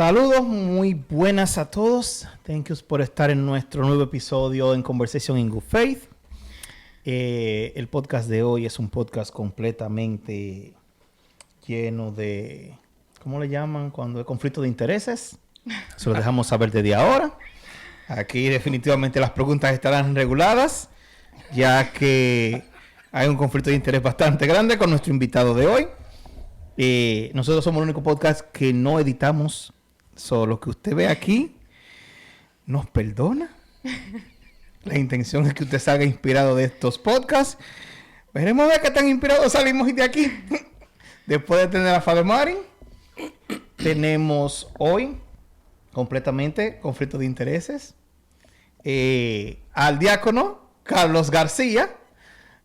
Saludos, muy buenas a todos. Thank you por estar en nuestro nuevo episodio en Conversation in Good Faith. El podcast de hoy es un podcast completamente lleno de, ¿cómo le llaman? Cuando hay conflicto de intereses. Se lo dejamos saber desde ahora. Aquí definitivamente las preguntas estarán reguladas, ya que hay un conflicto de interés bastante grande con nuestro invitado de hoy. Nosotros somos el único podcast que no editamos. Lo que usted ve aquí nos perdona. La intención es que usted salga inspirado de estos podcasts. Veremos de qué tan inspirados salimos de aquí. Después de tener a Father Martin, tenemos hoy completamente conflicto de intereses. Al diácono Carlos Garcia,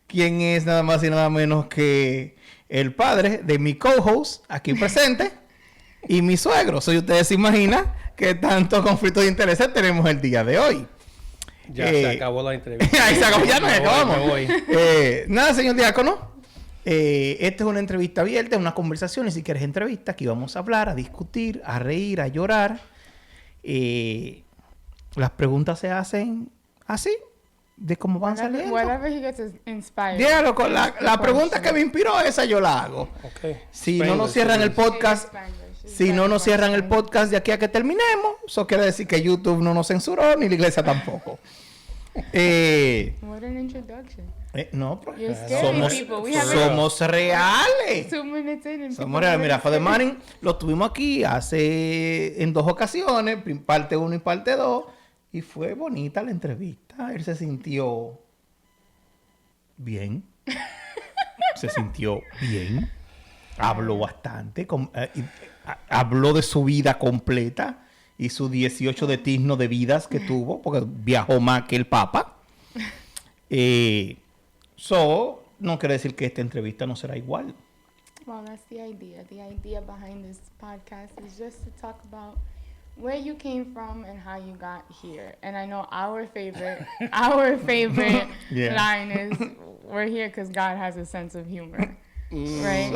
quien es nada más y nada menos que el padre de mi co-host aquí presente y mi suegro. Ustedes se imaginan qué tanto conflicto de intereses tenemos el día de hoy. Ya se acabó la entrevista. Ahí se acabó, ya nos acabamos. Me voy. Nada, señor diácono. Esta es una entrevista abierta, una conversación. Y si quieres entrevista, aquí vamos a hablar, a discutir, a reír, a llorar. Las preguntas se hacen así, de cómo van saliendo. Whatever he gets inspired. Yeah, loco, la pregunta que me inspiró, esa yo la hago. Okay. Si no nos cierran el podcast, de aquí a que terminemos, eso quiere decir que YouTube no nos censuró, ni la iglesia tampoco. What an introduction. No, pues somos reales. 2 minutes in and Somos reales. Mira, Father Martin lo tuvimos aquí en 2 ocasiones, parte 1 y parte 2, y fue bonita la entrevista. Él se sintió bien. Habló bastante. Habló de su vida completa y sus 18 designios de vidas que tuvo, porque viajó más que el Papa. No quiere decir que esta entrevista no será igual. Well, that's the idea. The idea behind this podcast is just to talk about where you came from and how you got here. And I know our favorite Yeah. line is, we're here because God has a sense of humor. Right?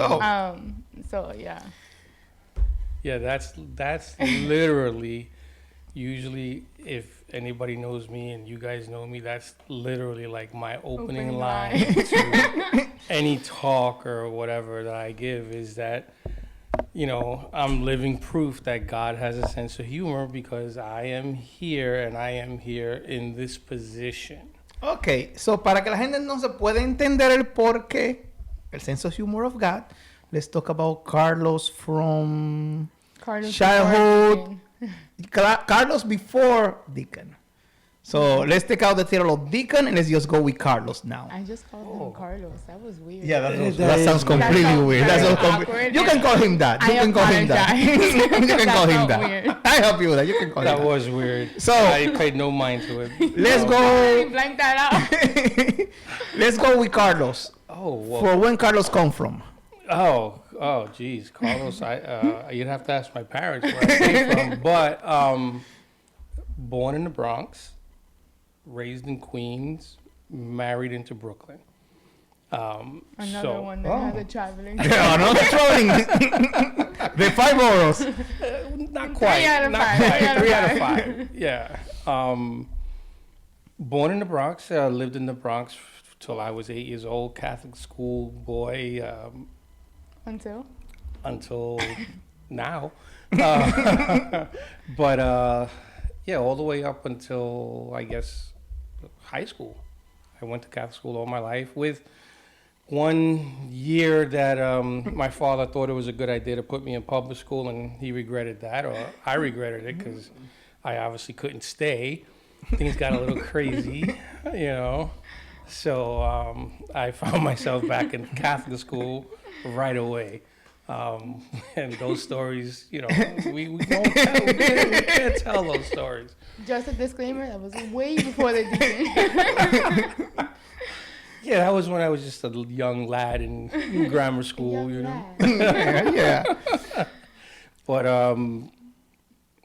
So yeah. Yeah, that's literally, usually if anybody knows me and you guys know me, that's literally like my opening line to any talk or whatever that I give, is that, you know, I'm living proof that God has a sense of humor because I am here and I am here in this position. Okay, so para que la gente no se pueda entender el porqué, el sense of humor of God, let's talk about Carlos from childhood. Carlos before Deacon. So let's take out the title of Deacon and let's just go with Carlos now. I just called him Carlos. That was weird. Yeah, that sounds completely weird. That sounds awkward. You can call him that. You can call him that. Weird. I help you with that. You can call him that. That was weird. So I paid no mind to it. Let's go. Blank that out. Let's go with Carlos. Oh, well. For when Carlos come from? Oh, geez, Carlos. You'd have to ask my parents where I came from. But born in the Bronx, raised in Queens, married into Brooklyn. Another one that has a traveling. Yeah, another traveling. The 5 boroughs. Not quite. 3 out of 5. 3 out of 5. Yeah. Born in the Bronx. Lived in the Bronx till I was 8 years old. Catholic school boy. Until now. But yeah, all the way up until, I guess, high school. I went to Catholic school all my life, with 1 year that my father thought it was a good idea to put me in public school, and he regretted that, or I regretted it because I obviously couldn't stay. Things got a little crazy, you know. So I found myself back in Catholic school right away. And those stories, you know, we can't tell those stories. Just a disclaimer, that was way before the Deacon. Yeah, that was when I was just a young lad in grammar school, you know. Yeah. But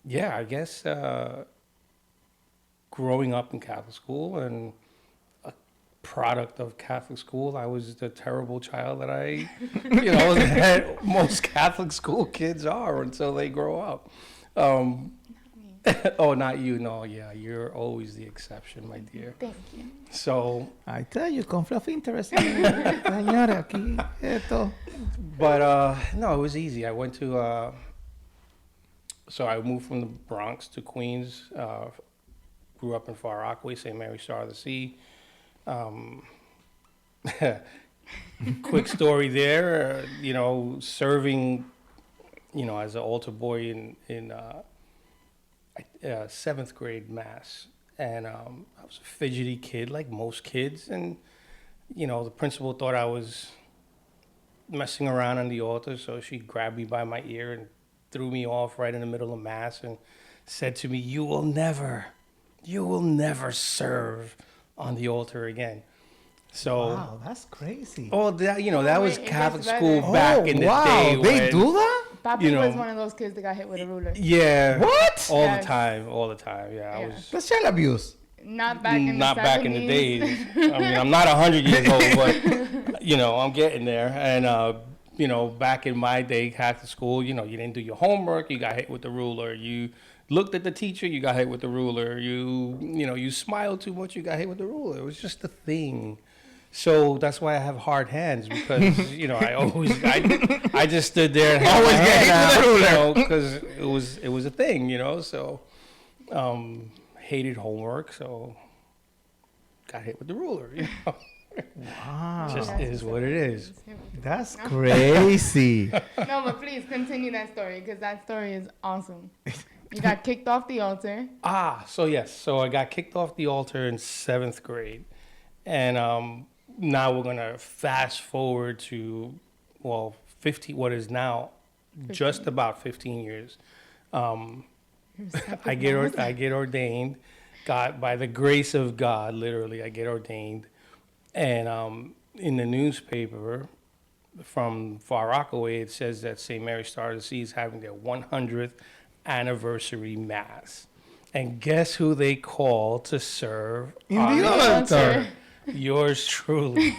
yeah, I guess growing up in Catholic school and product of Catholic school, I was the terrible child that that most Catholic school kids are until they grow up. Oh, not you. No, yeah, you're always the exception, my dear. Thank you. So, I tell you, conflict of interest. Señores, aquí, esto. but no, it was easy. I went to, so I moved from the Bronx to Queens. Grew up in Far Rockaway, St. Mary Star of the Sea. Quick story there, serving, as an altar boy in 7th grade mass. And I was a fidgety kid, like most kids. And, the principal thought I was messing around on the altar, so she grabbed me by my ear and threw me off right in the middle of mass and said to me, you will never serve on the altar again. So, Wow, that's crazy. oh, that was Wait, it Catholic gets school better. back in the day. They when- do that? Papi was one of those kids that got hit with a ruler. Yeah. What? All Yes. the time. Yeah, I Yeah. was That's child abuse. Not back in not the 70s. back in the days. I mean, I'm not 100 years old, but I'm getting there. And back in my day, Catholic school, you didn't do your homework, you got hit with the ruler. You looked at the teacher, you got hit with the ruler. You smiled too much, you got hit with the ruler. It was just a thing. So that's why I have hard hands, because I just stood there and Always my get hit hand with out, the ruler. because it was a thing, So hated homework, so got hit with the ruler. Wow. Just That's is what it is. That's crazy. No, but please continue that story, because that story is awesome. You got kicked off the altar. So yes, so I got kicked off the altar in 7th grade, and now we're gonna fast forward to what is now just about 15 years. I get ordained, God, by the grace of God, literally I get ordained, and in the newspaper from Far Rockaway it says that St. Mary Star of the Sea is having their 100th anniversary mass, and guess who they call to serve In on the the altar. Yours truly.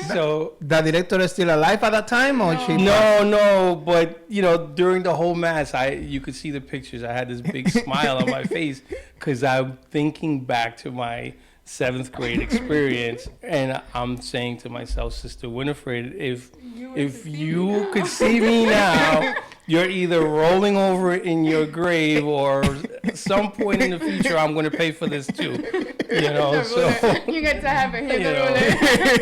So The director is still alive at that time, or she? no, but during the whole mass, you could see the pictures. I had this big smile on my face because I'm thinking back to my 7th grade experience, and I'm saying to myself, Sister Winifred, if you could see me now, you're either rolling over in your grave, or at some point in the future, I'm going to pay for this too. So. You get to have it. Here's the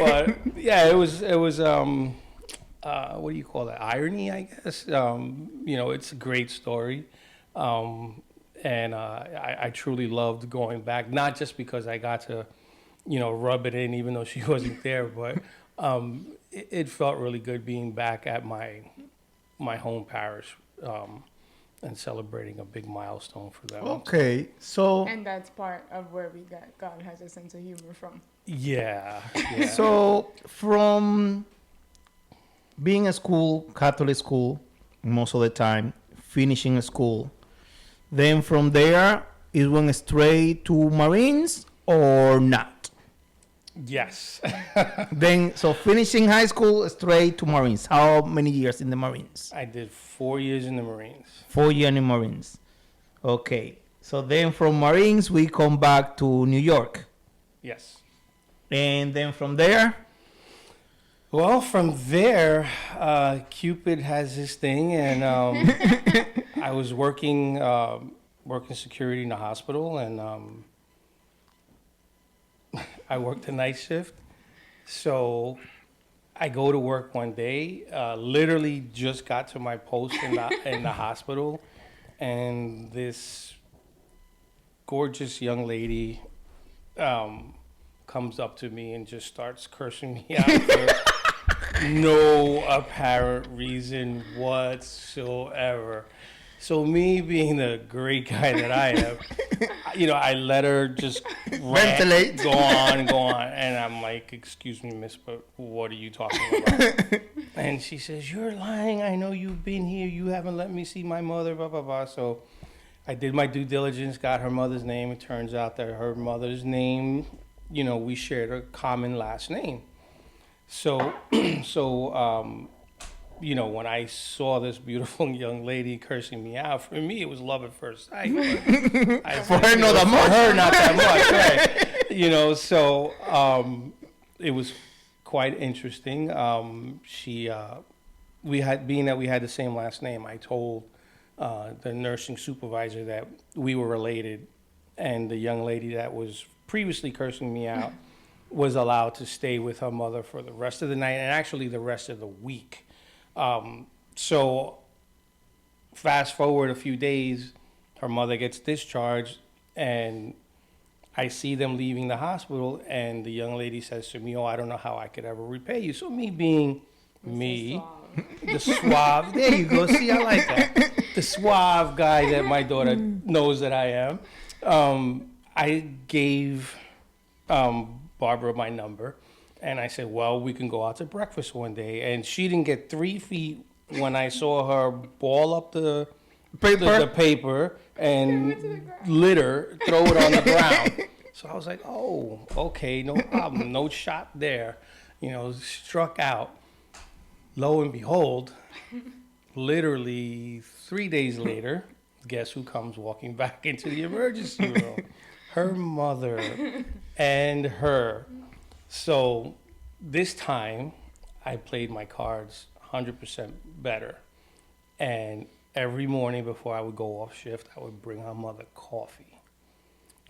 ruler. But yeah, it was what do you call that? Irony, I guess. It's a great story, and I truly loved going back. Not just because I got to, rub it in, even though she wasn't there, but it felt really good being back at my home parish, and celebrating a big milestone for them. Okay, so And that's part of where we got God has a sense of humor from. Yeah. so from being a school, Catholic school, most of the time, finishing school, then from there it went straight to Marines or not? Yes. Then, so finishing high school, straight to Marines. How many years in the Marines? I did 4 years in the Marines. 4 years in the Marines. Okay. So then from Marines, we come back to New York. Yes. And then from there? Well, from there, Cupid has his thing, and I was working security in the hospital, and I worked the night shift. So I go to work one day, literally just got to my post in the hospital, and this gorgeous young lady comes up to me and just starts cursing me out for no apparent reason whatsoever. So me being the great guy that I am, I let her just Ventilate. go on, and I'm like, "Excuse me, miss, but what are you talking about?" And she says, "You're lying. I know you've been here. You haven't let me see my mother, blah, blah, blah." So I did my due diligence, got her mother's name. It turns out that her mother's name, we shared a common last name. So you know, when I saw this beautiful young lady cursing me out, for me, it was love at first sight. For her, not that much. For her, not that much, right? You know, so it was quite interesting. We had the same last name. I told the nursing supervisor that we were related, and the young lady that was previously cursing me out was allowed to stay with her mother for the rest of the night and actually the rest of the week. So fast forward a few days, her mother gets discharged, and I see them leaving the hospital, and the young lady says to me, "Oh, I don't know how I could ever repay you." So me being me, the suave, there you go. See, I like that. The suave guy that my daughter knows that I am. I gave Barbara my number, and I said, well, we can go out to breakfast one day. And she didn't get 3 feet when I saw her ball up the paper and litter, throw it on the ground. So I was like, oh, okay, no problem, no shot there. You know, struck out. Lo and behold, literally 3 days later, guess who comes walking back into the emergency room? Her mother and her. So this time, I played my cards 100% better. And every morning before I would go off shift, I would bring her mother coffee.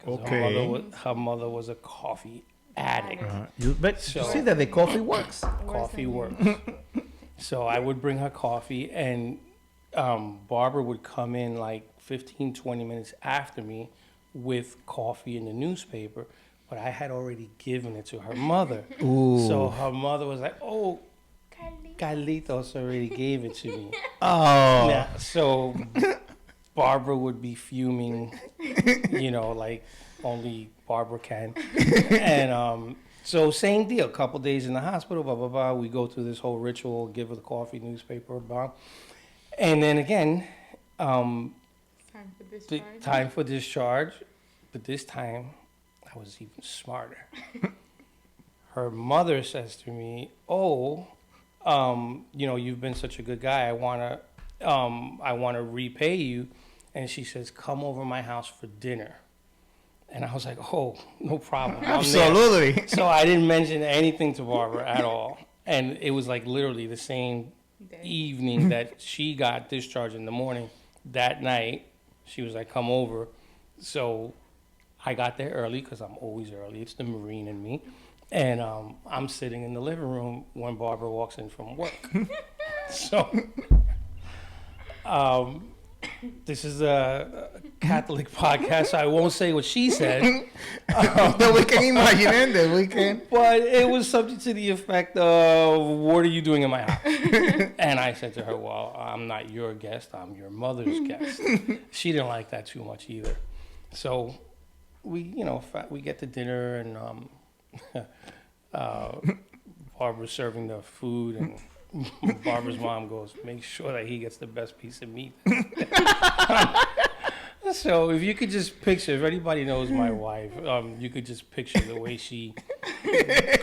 Okay. Her mother was a coffee addict. You see that the coffee works. Coffee works. So I would bring her coffee, and Barbara would come in like 15, 20 minutes after me with coffee in the newspaper, but I had already given it to her mother. Ooh. So her mother was like, oh, Carlitos already gave it to me. Oh. Yeah, so Barbara would be fuming, you know, like only Barbara can. And so same deal, couple days in the hospital, blah, blah, blah. We go through this whole ritual, give her the coffee, newspaper, blah. And then again, time for discharge. But this time, I was even smarter. Her mother says to me, oh, you know, you've been such a good guy. I wanna repay you. And she says, come over my house for dinner. And I was like, oh, no problem. Absolutely. So I didn't mention anything to Barbara at all. And it was like literally the same evening that she got discharged in the morning. That night, she was like, come over. So I got there early because I'm always early. It's the Marine in me. And I'm sitting in the living room when Barbara walks in from work. So this is a Catholic podcast, so I won't say what she said. No, we can imagine it. We can. But it was something to the effect of, what are you doing in my house? And I said to her, well, I'm not your guest. I'm your mother's guest. She didn't like that too much either. So we get to dinner, and Barbara's serving the food, and Barbara's mom goes, make sure that he gets the best piece of meat. So if you could just picture, if anybody knows my wife, you could just picture the way she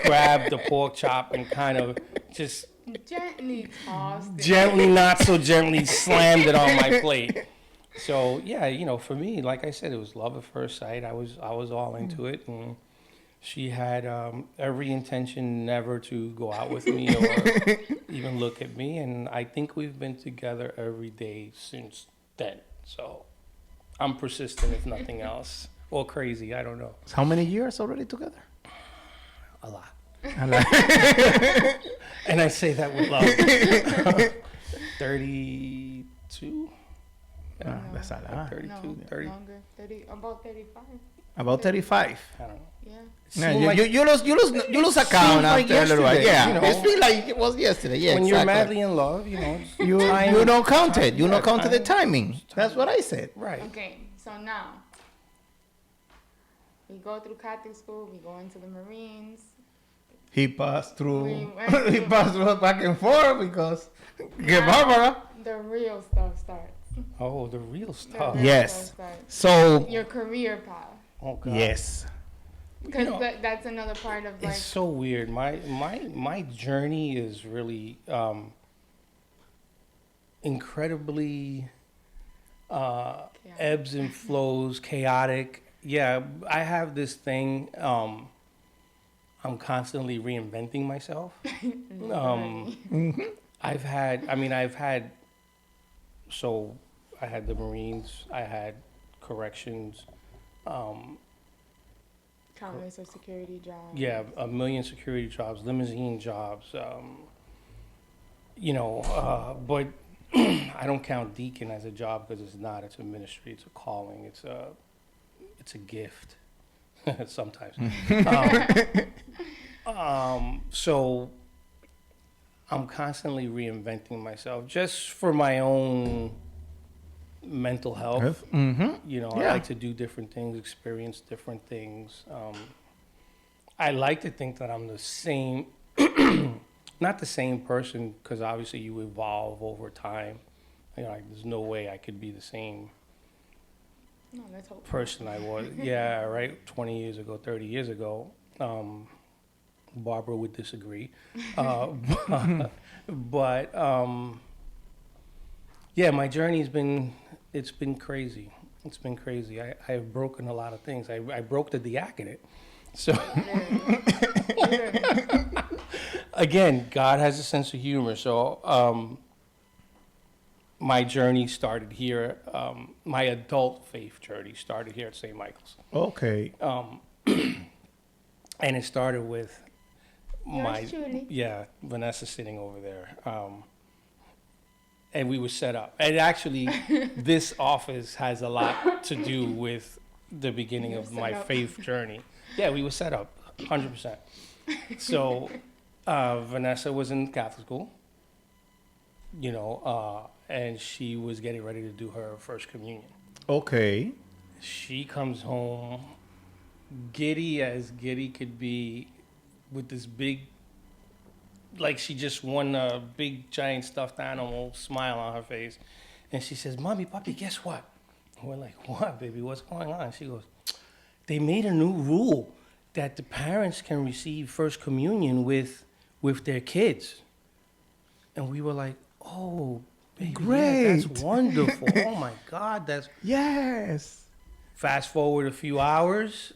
grabbed the pork chop and kind of just gently tossed it. Gently, not so gently, slammed it on my plate. So yeah, you know, for me, like I said, it was love at first sight. I was all into it, and she had every intention never to go out with me or even look at me. And I think we've been together every day since then. So I'm persistent, if nothing else. Or crazy, I don't know. How many years already together? A lot. A lot. And I say that with love. 32? No, that's a lot. 32, No, 30. longer. About 35. About 35. I don't know. Yeah. Yeah, you lose account like after a little while. yesterday, Yeah, you know. it feels like it was yesterday. Yeah, When exactly. you're madly in love, you know. You don't count it. You Yeah, don't count the time. timing. That's what I said. Right. Okay, so now we go through Catholic school, we go into the Marines. He passed through. We went He through- passed through back and forth because get Now Barbara. The real stuff starts. Oh, the real The stuff. real Yes. stuff starts. So Your career path. Oh, God. yes, Because You know, that's another part of like. It's so weird. My journey is really incredibly ebbs and flows, chaotic. Yeah, I have this thing. I'm constantly reinventing myself. I've had, so I had the Marines, I had corrections, Countless of security jobs. yeah, a million security jobs, limousine jobs, but I don't count Deacon as a job because it's not. It's a ministry. It's a calling. It's a gift sometimes. So I'm constantly reinventing myself just for my own mental health. Mm-hmm. You know, Yeah. I like to do different things, experience different things. I like to think that I'm the same, not the same person, because obviously you evolve over time. You know, there's no way I could be the same No, let's hope. person I was. Yeah, right. 20 years ago, 30 years ago. Barbara would disagree, but yeah, my journey's been crazy. It's been crazy. I have broken a lot of things. I broke the diaconate. So again, God has a sense of humor. So my journey started here. My adult faith journey started here at St. Michael's. Okay. And it started with Yours truly. Vanessa sitting over there. And we were set up. And actually, this office has a lot to do with the beginning of my faith journey. Yeah, we were set up, 100%. So Vanessa was in Catholic school, and she was getting ready to do her first communion. Okay. She comes home, giddy as giddy could be, with this big, like she just won a big giant stuffed animal, smile on her face. And she says, "Mommy, Papi, guess what?" And we're like, "What, baby? What's going on?" She goes, "They made a new rule that the parents can receive first communion with their kids." And we were like, "Oh, baby, Great. yeah, that's wonderful. Oh my God, that's..." Yes. Fast forward a few hours,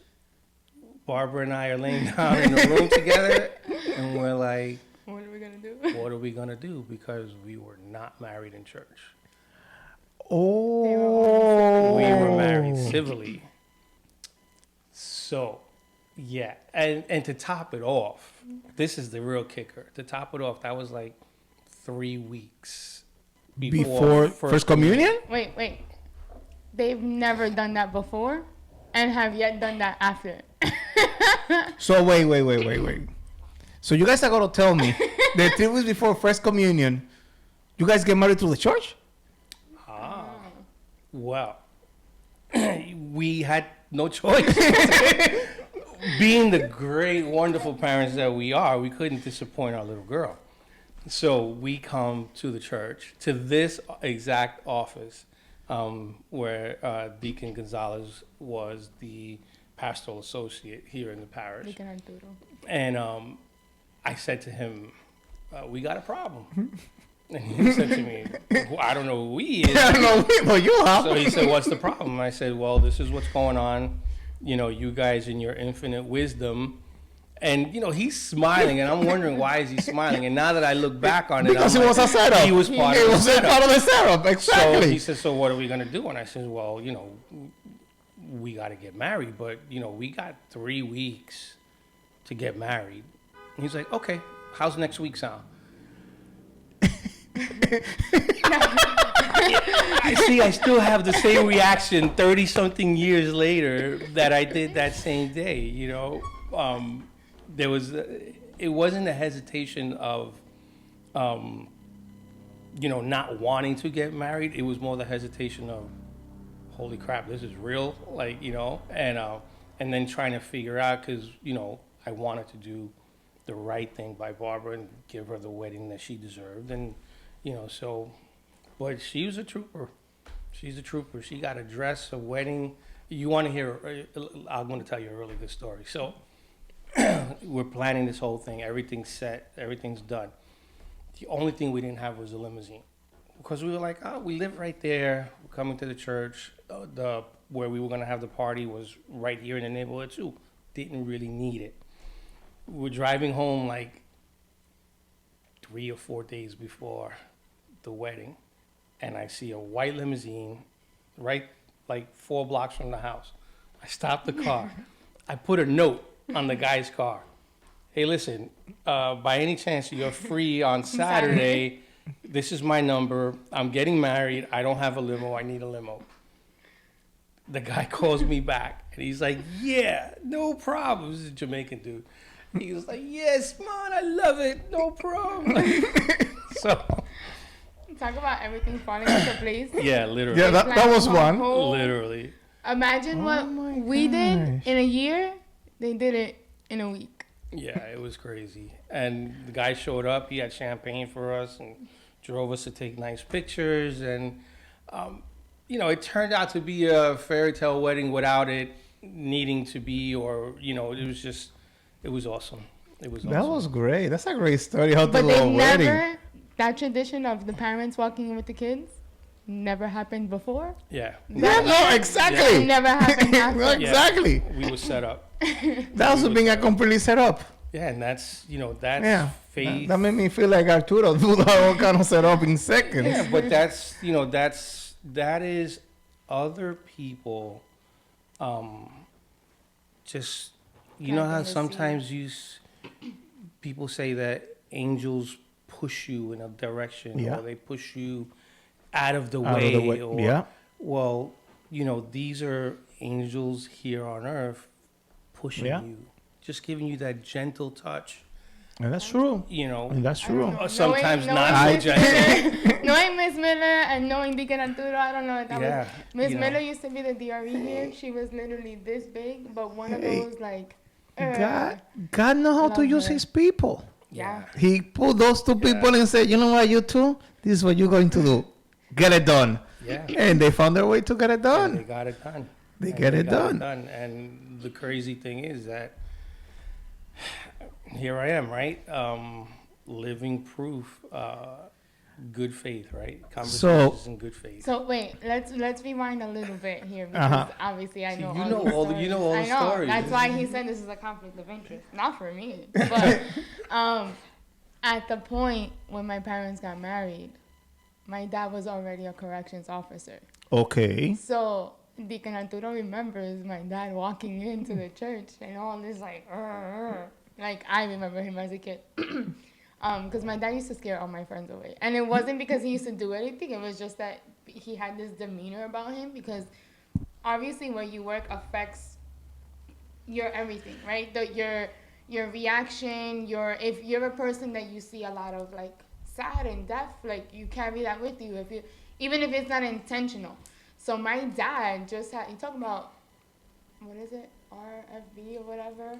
Barbara and I are laying down in the room together, and we're like, What are we gonna do? what are we gonna do? Because we were not married in church. Oh. We were married civilly. So, yeah, and to top it off, this is the real kicker. To top it off, that was like 3 weeks Before first communion? Wait. They've never done that before, and have yet done that after. So wait. So you guys are gonna tell me that 3 weeks before first communion, you guys get married through the church? Well, we had no choice. Being the great, wonderful parents that we are, we couldn't disappoint our little girl. So we come to the church, to this exact office, where Deacon Gonzalez was the pastoral associate here in the parish. Deacon Arturo. And I said to him, "We got a problem." And he said to me, "Well, I don't know who he is." I don't know, but you have. So he said, "What's the problem?" I said, "Well, this is what's going on. You guys in your infinite wisdom." And, he's smiling, and I'm wondering, why is he smiling? And now that I look back on it, Because I'm it was a setup. He was part of It the was setup. part of the setup, So exactly. he said, "So what are we going to do?" And I said, "Well, we got to get married, but, we got 3 weeks to get married." And he's like, "Okay, how's next week sound?" I still have the same reaction 30-something years later that I did that same day, it wasn't a hesitation of, not wanting to get married. It was more the hesitation of, holy crap, this is real, and then trying to figure out, because, I wanted to do the right thing by Barbara and give her the wedding that she deserved, and, but she was a trooper. She's a trooper. She got a dress, a wedding. You want to hear, I'm going to tell you a really good story. So we're planning this whole thing. Everything's set. Everything's done. The only thing we didn't have was a limousine. because we were like, oh, we live right there. We're coming to the church. Where we were gonna have the party was right here in the neighborhood too. Didn't really need it. We're driving home like 3 or 4 days before the wedding, and I see a white limousine right like 4 blocks from the house. I stopped the car. I put a note on the guy's car. Hey, listen, by any chance you're free on Saturday, this is my number. I'm getting married. I don't have a limo. I need a limo. The guy calls me back, and he's like, yeah, no problem. This is a Jamaican dude. He was like, yes, man, I love it. No problem. So. Talk about everything falling into place. Yeah, literally. Yeah, that was one. Literally. Imagine what we did in a year. They did it in a week. Yeah, it was crazy. And the guy showed up. He had champagne for us and drove us to take nice pictures. And, it turned out to be a fairy tale wedding without it needing to be, or, it was awesome. It was awesome. That was great. That's a great story. How But the they wedding. never, that tradition of the parents walking in with the kids never happened before. Yeah. Exactly. It never happened after. No, exactly. We were set up. That was being a completely set up. Yeah, and that's faith. That made me feel like Arturo do the whole kind of set up in seconds. Yeah, but that is other people, just, you know how sometimes people say that angels push you in a direction, or they push you out of the way. Or, well, these are angels here on earth pushing you, just giving you that gentle touch. And that's true. That's true. Sometimes not so gentle. Knowing Miss Miller and knowing Deacon Arturo, I don't know what that was. Miss Miller used to be the DRE here. She was literally this big, but one of those like. God knows how to use His people. Yeah. He put those two people and said, you know what, you two, this is what you're going to do. Get it done. Yeah. And they found their way to get it done. And they got it done. They got it done. And the crazy thing is that here I am, right? Living proof, good faith, right? Conversations in good faith. So wait, let's rewind a little bit here because obviously I know all the stories. That's why he said this is a conflict of interest. Not for me, but at the point when my parents got married, my dad was already a corrections officer. Okay. So Deacon Arturo remembers my dad walking into the church and all this like I remember him as a kid. Because my dad used to scare all my friends away. And it wasn't because he used to do anything. It was just that he had this demeanor about him. Because obviously where you work affects your everything, right? Your reaction, if you're a person that you see a lot of like sad and deaf, like you carry that with you. Even if it's not intentional. So my dad you talk about, what is it? RFB or whatever?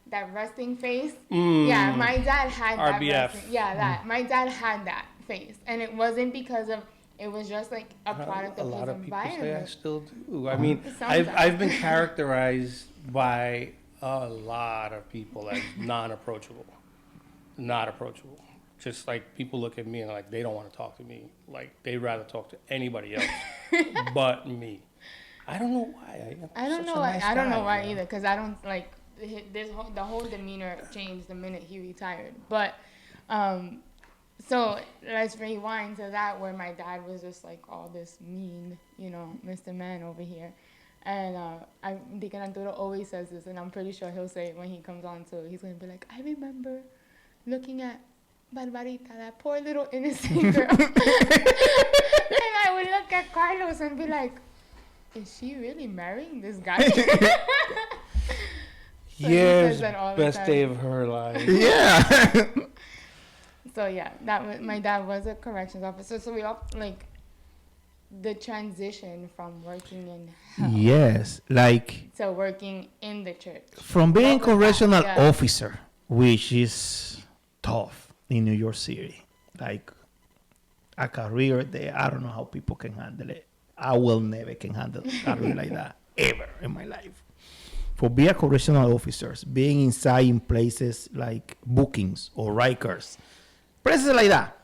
That resting face. Yeah, my dad had that. RBF. My dad had that face, and it wasn't because of. It was just like a product of his environment. A lot of people say I still do. I mean, I've been characterized by a lot of people as non-approachable. Not approachable. Just like people look at me and like they don't want to talk to me. Like they'd rather talk to anybody else but me. I don't know why. I don't know why. I don't know why either. Because I don't like. The whole demeanor changed the minute he retired. But, so let's rewind to that where my dad was just like all this mean, Mr. Man over here. And Deacon Arturo always says this, and I'm pretty sure he'll say it when he comes on too. He's going to be like, I remember looking at Barbarita, that poor little innocent girl. And I would look at Carlos and be like, is she really marrying this guy? So yes, best day of her life. Yeah. So yeah, my dad was a corrections officer. So we all like the transition from working in health. Yes, like to working in the church. From being correctional officer, which is tough in New York City, like a career there. I don't know how people can handle it. I will never can handle a career like that ever in my life. For being correctional officers, being inside in places like bookings or Rikers, places like that,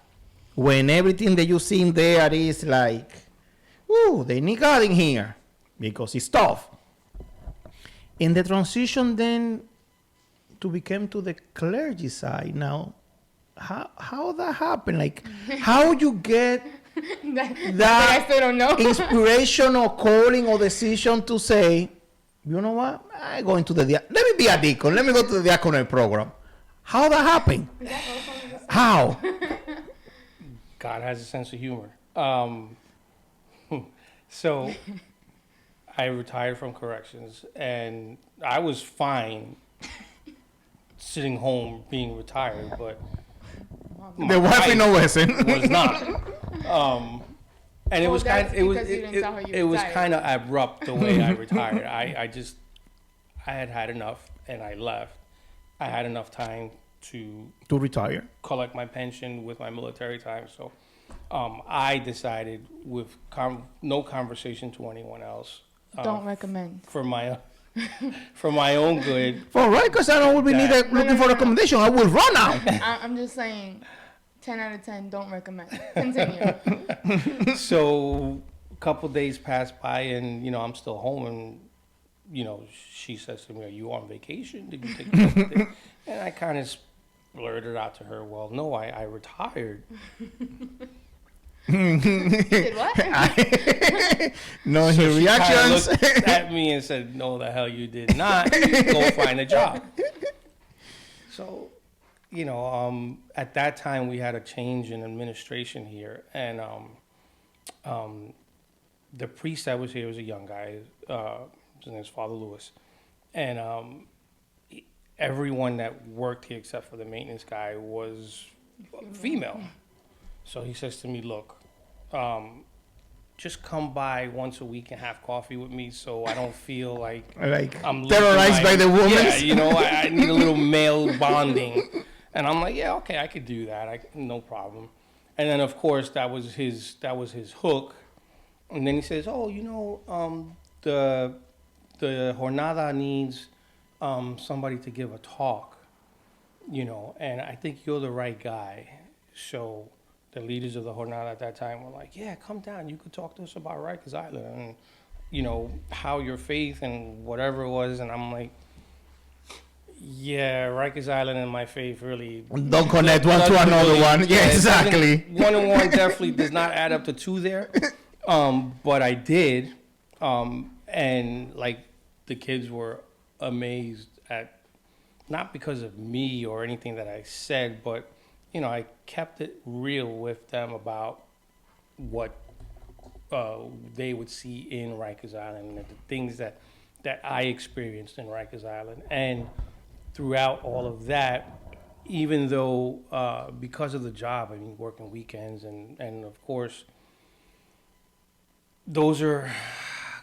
when everything that you see in there is like, ooh, they need God in here because it's tough. In the transition then to become to the clergy side now, how that happened? Like, how you get that I still don't know. inspiration or calling or decision to say, you know what, I'm going to the let me be a deacon. Let me go to the diaconal program. How that happened? How? God has a sense of humor. So I retired from corrections, and I was fine sitting home being retired, but The wife no wasn't. was not. And it Well, was kind that's of, because you didn't tell her you it was retired. kind of abrupt the way I retired. I had enough, and I left. I had enough time to retire. collect my pension with my military time, so I decided with no conversation to anyone else. Don't recommend. For my own good. For right, because I will be needed looking for recommendation. I will run now. I'm just saying, 10 out of 10, don't recommend. Continue. So a couple days passed by, and I'm still home, and she says to me, "Are you on vacation? Did you take a couple days?" And I kind of blurted out to her, "Well, no, I retired." Did what? No, So his she kinda reactions. looked at me and said, "No, the hell you did not. Go find a job." So, at that time we had a change in administration here, and the priest that was here was a young guy. His name is Father Lewis, and everyone that worked here except for the maintenance guy was female. So he says to me, "Look, just come by once a week and have coffee with me, so I don't feel like I'm terrorized by the women." Yeah, I need a little male bonding. And I'm like, "Yeah, okay, I could do that. No problem." And then of course that was his hook. And then he says, "Oh, the jornada needs somebody to give a talk, and I think you're the right guy." So the leaders of the jornada at that time were like, "Yeah, come down. You could talk to us about Rikers Island and, how your faith and whatever it was." And I'm like, "Yeah, Rikers Island and my faith really don't connect one to another one." Yeah, exactly. One and one definitely does not add up to two there. But I did. And like the kids were amazed at, not because of me or anything that I said, but I kept it real with them about what they would see in Rikers Island and the things that I experienced in Rikers Island. And throughout all of that, even though because of the job, working weekends and of course, those are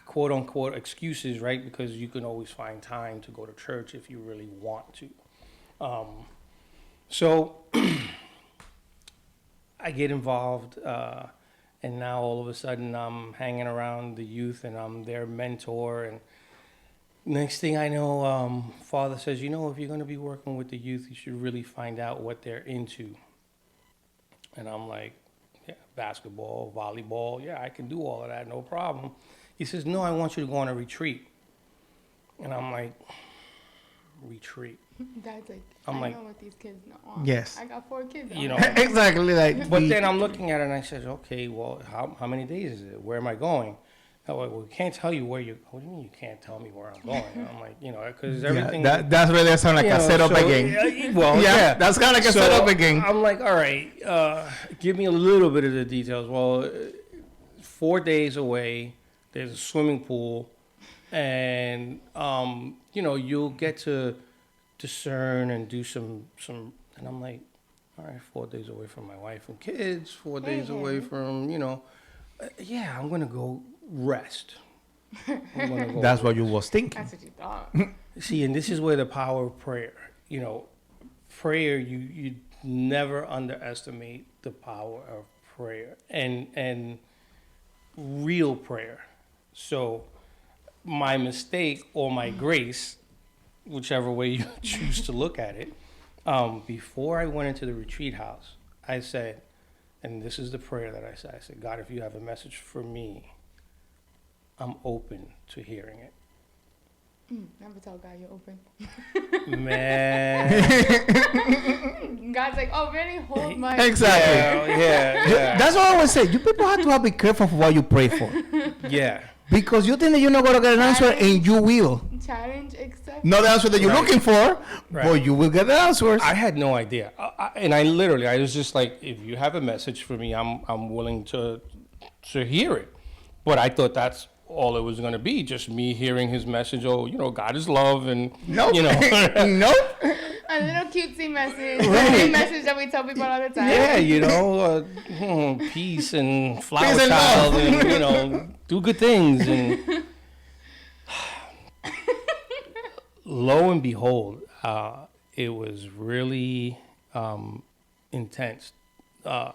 quote unquote excuses, right? Because you can always find time to go to church if you really want to. So I get involved, and now all of a sudden I'm hanging around the youth and I'm their mentor. And next thing I know, Father says, if you're going to be working with the youth, you should really find out what they're into. And I'm like, yeah, basketball, volleyball, yeah, I can do all of that, no problem. He says, no, I want you to go on a retreat. And I'm like, retreat? Dad's like, I I'm know like, what these kids know. Yes. I got 4 kids. Exactly. Like, but then I'm looking at it and I said, okay, well, how many days is it? Where am I going? I'm like, well, we can't tell you where you're. What do you mean you can't tell me where I'm going? I'm like, because everything. That's where they sound like a setup again. Well, yeah, that's kind of like a setup again. I'm like, all right, give me a little bit of the details. Well, 4 days away, there's a swimming pool, and you'll get to discern and do some. And I'm like, all right, 4 days away from my wife and kids, 4 days away from yeah, I'm gonna go rest. That's what you was thinking. That's what you thought. See, and this is where the power of prayer. Prayer. You never underestimate the power of prayer and real prayer. So, my mistake or my grace, whichever way you choose to look at it, before I went into the retreat house, I said, And this is the prayer that I said. I said, God, if you have a message for me, I'm open to hearing it. Never tell God you're open. Man. God's like, oh, really? Hold my... Exactly. Yeah. That's what I always say. You people have to be careful for what you pray for. Yeah. Because you think that you're not going to get an answer, and you will. Challenge accepted. Not the answer that you're looking for, but you will get the answers. I had no idea. I was just like, if you have a message for me, I'm willing to hear it. But I thought that's all it was going to be, just me hearing his message. Oh, God is love, and Nope. Nope. A little cutesy message. Right. A message that we tell people all the time. Yeah, peace and flower Peace and child, love. and do good things, and lo and behold, it was really intense. I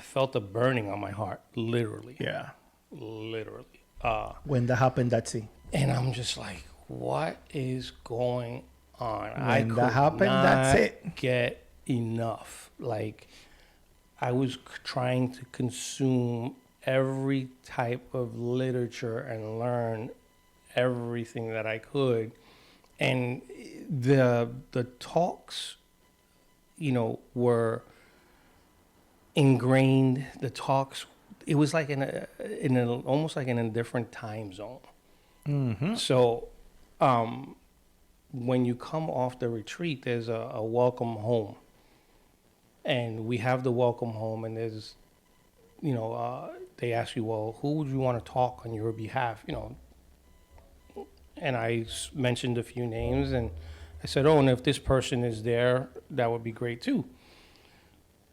felt a burning on my heart, literally. Yeah. Literally. When that happened, that's it. And I'm just like, what is going on? When that happened, that's it. Get enough. Like, I was trying to consume every type of literature and learn everything that I could. And the talks, were ingrained. The talks, it was like almost like in a different time zone. Mm-hmm. So, when you come off the retreat, there's a welcome home, and we have the welcome home, and there's, they ask you, well, who would you want to talk on your behalf, and I mentioned a few names, and I said, oh, and if this person is there, that would be great too.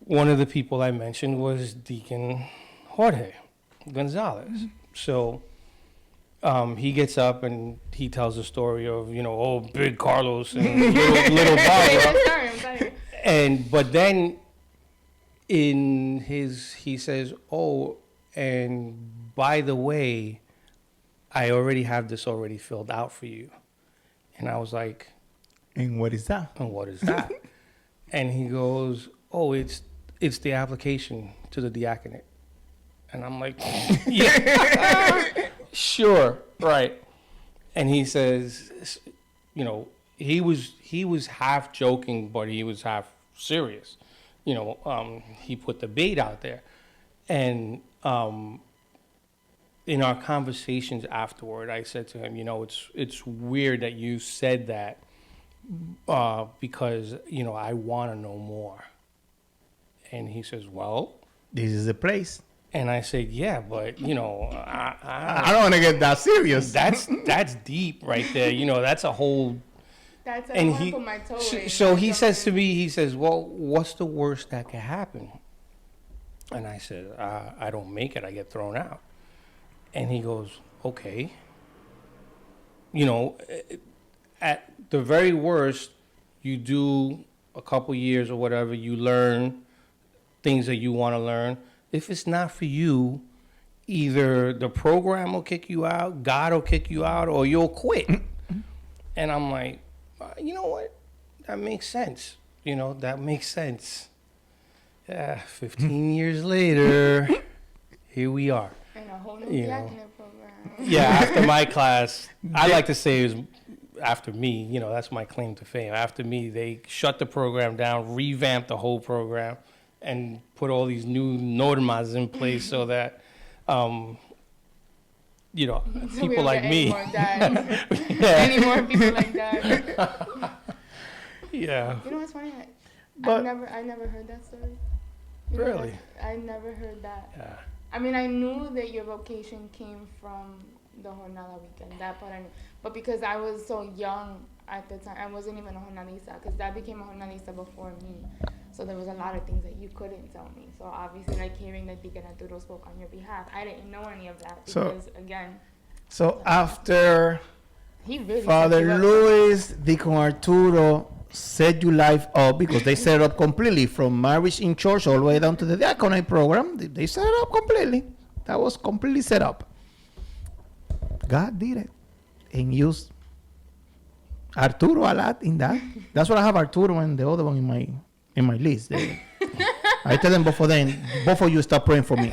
One of the people I mentioned was Deacon Jorge Gonzalez. Mm-hmm. So he gets up and he tells the story of, big Carlos and little Barbara. But then he says, oh, and by the way, I already have this already filled out for you. And I was like, and what is that? And what is that? And he goes, oh, it's the application to the diaconate. And I'm like, yeah, sure, right. And he says, he was half joking, but he was half serious. He put the bait out there. And in our conversations afterward, I said to him, it's weird that you said that because, I want to know more. And he says, well, this is the place. And I said, yeah, but, I don't want to get that serious. That's deep right there. That's a whole... That's and I put my toe in. So he says to me, well, what's the worst that could happen? And I said, I don't make it. I get thrown out. And he goes, okay. At the very worst, you do a couple years or whatever, you learn things that you want to learn. If it's not for you, either the program will kick you out, God will kick you out, or you'll quit. And I'm like, you know what? That makes sense. That makes sense. Yeah, 15 years later, here we are. And a whole new diaconate program. Yeah, after my class, I like to say it was after me. That's my claim to fame. After me, they shut the program down, revamped the whole program, and put all these new normas in place so that, so people like me. Any more people like that. Yeah. You know what's funny? But I never heard that story. Really? I never heard that. Yeah. I mean, I knew that your vocation came from the jornada weekend. That part I knew. But because I was so young at the time, I wasn't even a jornalista, because that became a jornalista before me. So there was a lot of things that you couldn't tell me. So obviously, like hearing that Deacon Arturo spoke on your behalf, I didn't know any of that because, So after he really Father Luis, Deacon Arturo set your life up, because they set it up completely from marriage in church all the way down to the diaconate program. They set it up completely. That was completely set up. God did it and used Arturo a lot in that. That's why I have Arturo and the other one in my list. I tell them both of you stop praying for me.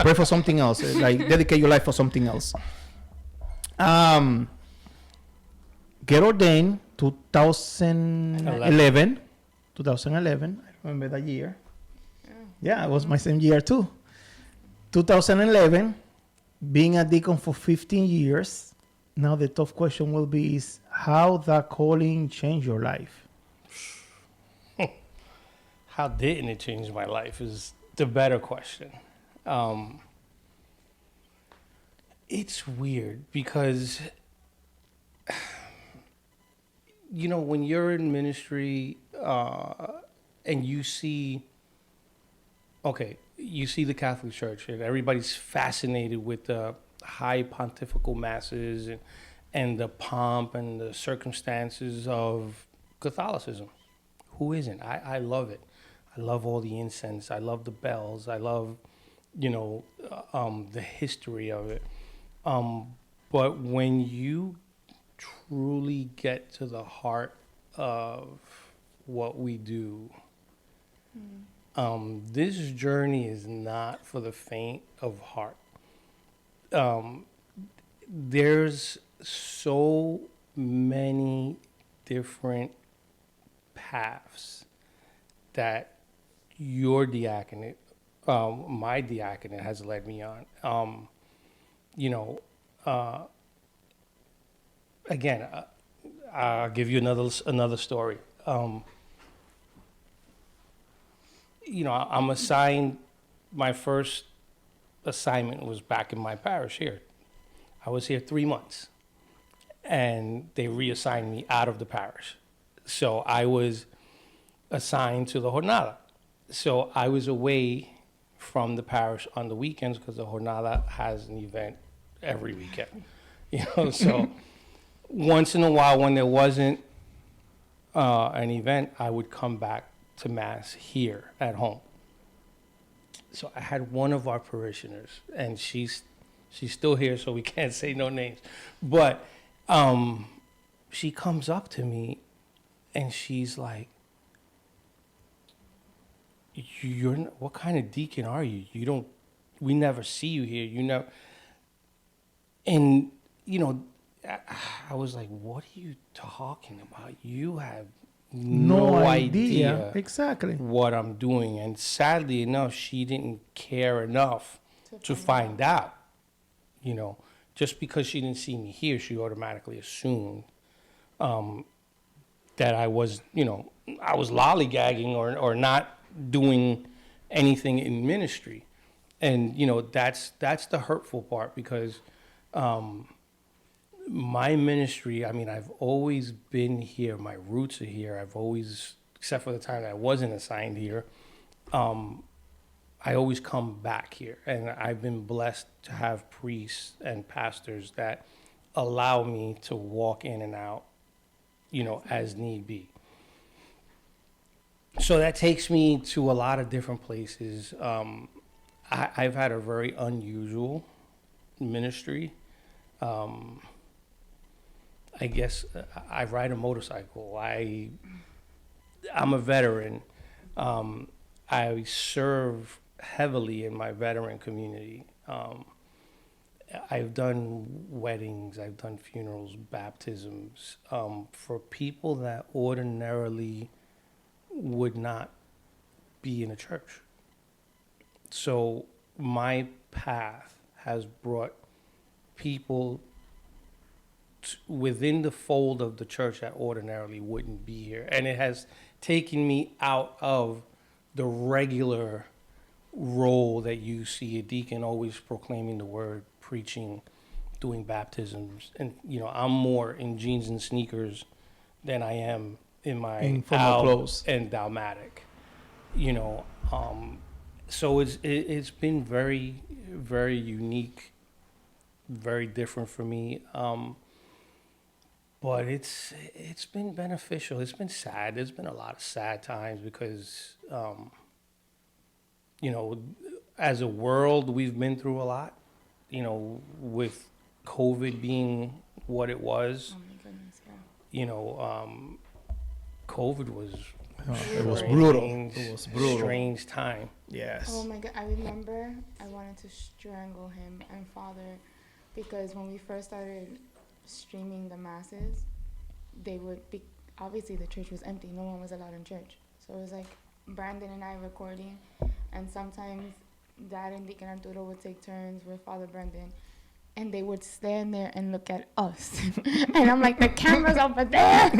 Pray for something else. Like dedicate your life for something else. Get ordained 2011. 2011. I remember that year. Yeah, it was my same year too. 2011. Being a deacon for 15 years. Now the tough question will be is how that calling changed your life? How didn't it change my life is the better question. It's weird because, you know, when you're in ministry and you see the Catholic Church and everybody's fascinated with the high pontifical masses and the pomp and the circumstances of Catholicism. Who isn't? I love it. I love all the incense. I love the bells. I love, the history of it. But when you truly get to the heart of what we do, this journey is not for the faint of heart. There's so many different paths that your diaconate, my diaconate has led me on. Again, I'll give you another story. I'm assigned, my first assignment was back in my parish here. I was here 3 months, and they reassigned me out of the parish. So I was assigned to the jornada. So I was away from the parish on the weekends because the jornada has an event every weekend. So once in a while when there wasn't an event, I would come back to Mass here at home. So I had one of our parishioners, and she's still here, so we can't say no names. But she comes up to me, and she's like, what kind of deacon are you? We never see you here. And, I was like, what are you talking about? You have no idea exactly what I'm doing. And sadly enough, she didn't care enough to find out. Just because she didn't see me here, she automatically assumed that I was lollygagging or not doing anything in ministry. And, that's the hurtful part because my ministry, I've always been here. My roots are here. I've always, except for the time that I wasn't assigned here, I always come back here. And I've been blessed to have priests and pastors that allow me to walk in and out, as need be. So that takes me to a lot of different places. I've had a very unusual ministry. I guess I ride a motorcycle. I'm a veteran. I serve heavily in my veteran community. I've done weddings, I've done funerals, baptisms, for people that ordinarily would not be in a church. So my path has brought people within the fold of the church that ordinarily wouldn't be here. And it has taken me out of the regular role that you see a deacon always proclaiming the word, preaching, doing baptisms. And, I'm more in jeans and sneakers than I am in my informal clothes and Dalmatic. So it's been very, very unique, very different for me. But it's been beneficial. It's been sad. There's been a lot of sad times because, as a world, we've been through a lot, with COVID being what it was. Oh my goodness, yeah. COVID was It was brutal. strange, It was brutal. strange time. Yes. Oh my God, I remember I wanted to strangle him and father because when we first started streaming the masses, they would be, obviously the church was empty. No one was allowed in church. So it was like Brandon and I recording, and sometimes Dad and Deacon Arturo would take turns with Father Brendan, and they would stand there and look at us. And I'm like, the camera's over there.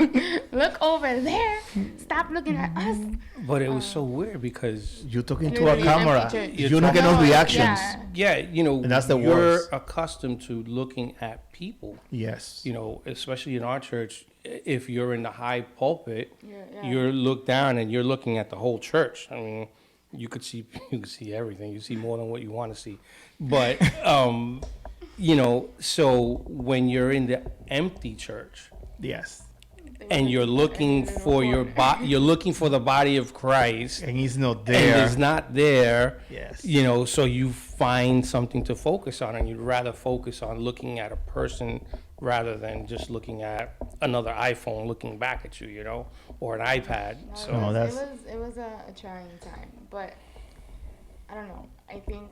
Look over there. Stop looking at us. But it was so weird because You talking to a Literally camera. empty church. You don't get no No, reactions. yeah. yeah, you know, And that's the you're worst. accustomed to looking at people. Yes. You know, especially in our church, if you're in the high pulpit, Yeah. you're looked down and you're looking at the whole church. I mean, you could see everything. You see more than what you want to see. But you know, so when you're in the empty church Yes. and you're looking for you're looking for the body of Christ, And he's not and there. it's not there. Yes. You know, so you find something to focus on, and you'd rather focus on looking at a person rather than just looking at another iPhone looking back at you, you know, or an iPad. No, So No, that's- it was a trying time, but I don't know. I think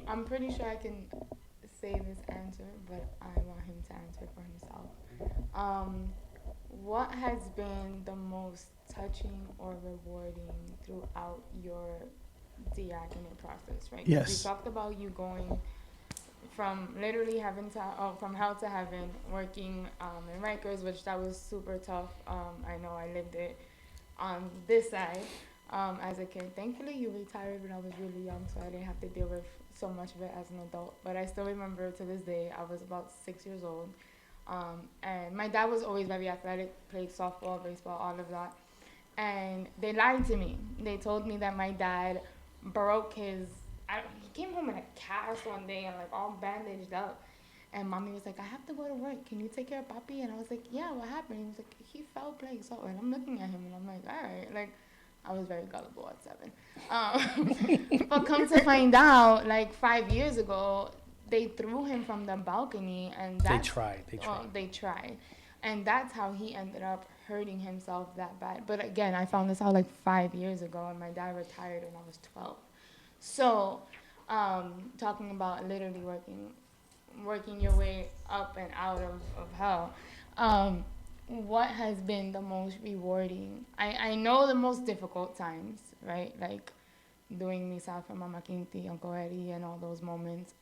I'm pretty sure I can say this answer, but I want him to answer for himself. What has been the most touching or rewarding throughout your diaconate process, right? 'Cause Yes. we talked about you going from literally heaven to from hell to heaven, working in Rikers, which that was super tough. I know I lived it on this side as a kid. Thankfully, you retired when I was really young, so I didn't have to deal with so much of it as an adult. But I still remember to this day, I was about 6 years old, and my dad was always very athletic, played softball, baseball, all of that. And they lied to me. They told me that my dad broke his. He came home in a cast one day and like all bandaged up. And mommy was like, I have to go to work. Can you take care of Papi? And I was like, yeah, what happened? He was like, he fell playing softball. And I'm looking at him and I'm like, all right. Like, I was very gullible at 7. But come to find out, like 5 years ago, they threw him from the balcony. And they that's, tried. they tried. And that's how he ended up hurting himself that bad. But again, I found this out like 5 years ago, and my dad retired when I was 12. So, talking about literally working your way up and out of hell, what has been the most rewarding? I know the most difficult times, right? Like doing misa for Mama Quinti, Uncle Eddie, and all those moments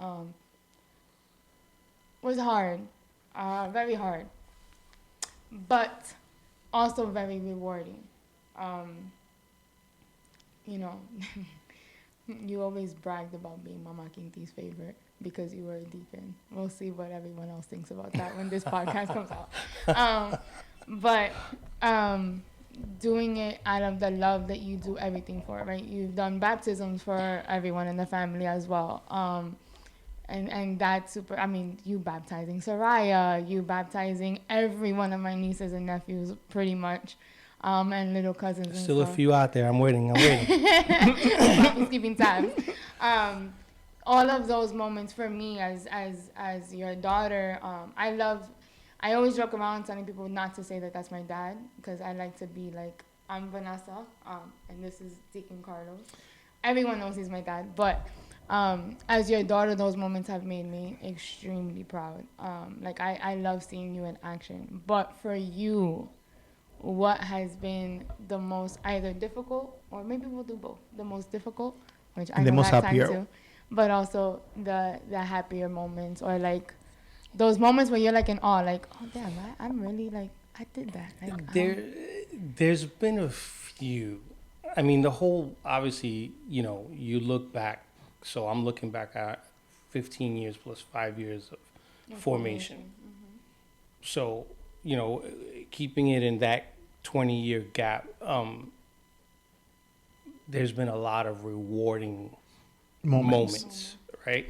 was hard, very hard, but also very rewarding. You know, you always bragged about being Mama Quinti's favorite because you were a deacon. We'll see what everyone else thinks about that when this podcast comes out. But doing it out of the love that you do everything for, right? You've done baptisms for everyone in the family as well. And that's super, I mean, you baptizing Soraya, you baptizing every one of my nieces and nephews pretty much, and little cousins and Still stuff. a few out there. I'm waiting. Papi's keeping tabs. All of those moments for me as your daughter, I always joke around telling people not to say that that's my dad, because I like to be like, I'm Vanessa, and this is Deacon Carlos. Everyone knows he's my dad, but as your daughter, those moments have made me extremely proud. Like I love seeing you in action. But for you, what has been the most either difficult, or maybe we'll do both, the most difficult, which I And the know most that happier. time too, but also the happier moments, or like those moments where you're like in awe, like, oh damn, I'm really like, I did that. Like, There's been a few. I mean, the whole, obviously, you know, you look back. So I'm looking back at 15 years plus 5 years of formation. Mm-hmm. So, you know, keeping it in that 20-year gap, there's been a lot of rewarding moments, right?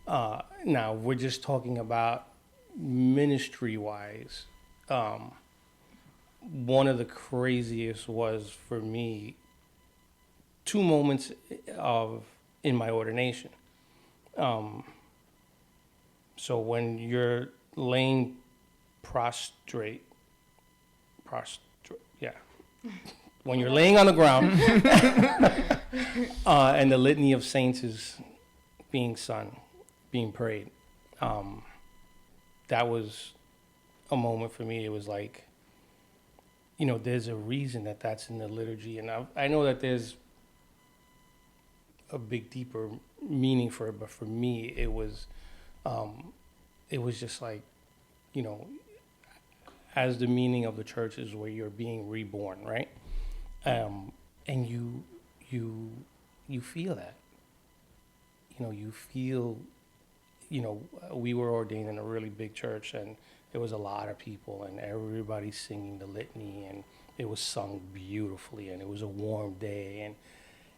Now, we're just talking about ministry-wise. One of the craziest was, for me, 2 moments in my ordination. So when you're laying prostrate, when you're laying on the ground, and the litany of saints is being sung, being prayed. That was a moment for me. It was like, there's a reason that that's in the liturgy, and I know that there's a big, deeper meaning for it, but for me, it was just like, as the meaning of the church is where you're being reborn, right? And you feel that, you feel, we were ordained in a really big church, and there was a lot of people, and everybody singing the litany, and it was sung beautifully, and it was a warm day, and